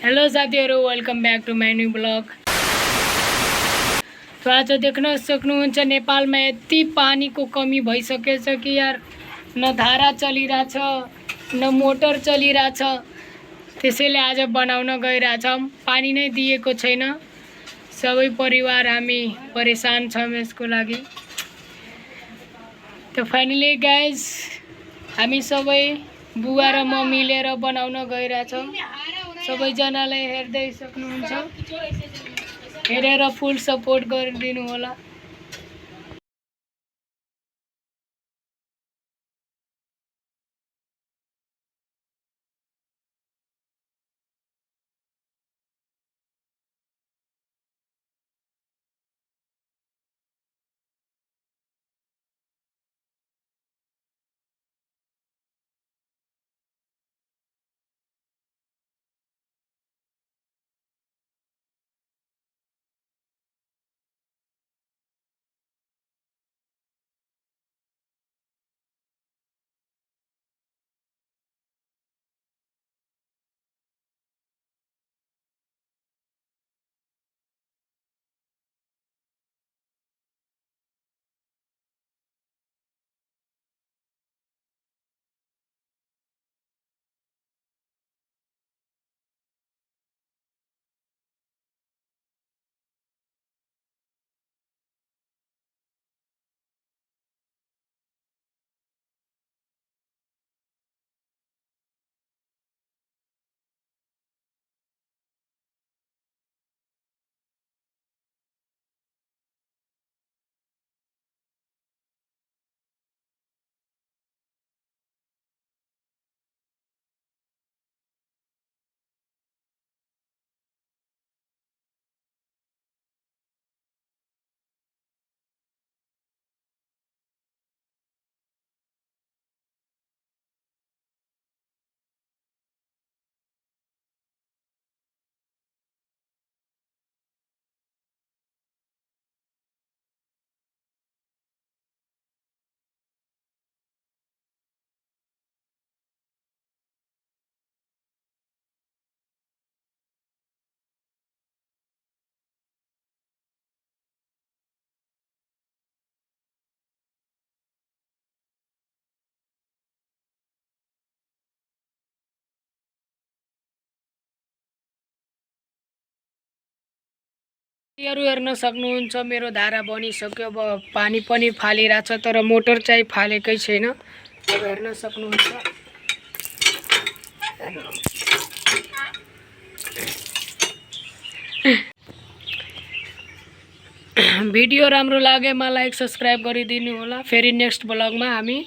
Hello साथीहरु, welcome back to my new blog. तो आज देख्न सक्नुहुन्छ नेपालमा यति पानीको कमी भइसकेछ कि यार न धारा चलिरहेछ न मोटर चलिरहेछ। त्यसैले आज बनाउन गइरहेछौं। पानी नै दिएको छैन। सबै परिवार हामी परेशान छौं यसको लागि। तो फाइनली गाइज हामी सबै बुवा र म मिलेर बनाउन गइरहेछौं। सबैजनाले हेर्दै सक्नुहुन्छ, हेरेर फुल सपोर्ट गरिदिनु होला। यहरू हेर्न सक्नुहुन्छ, मेरो धारा बनिसक्यो। अब पानी पनि फालिरहेछ तर मोटर चाहिँ फालेकै छैन। अब हेर्न सक्नुहुन्छ। भिडियो राम्रो लागेमा लाइक सब्स्क्राइब गरिदिनु होला। फेरि नेक्स्ट ब्लगमा हामी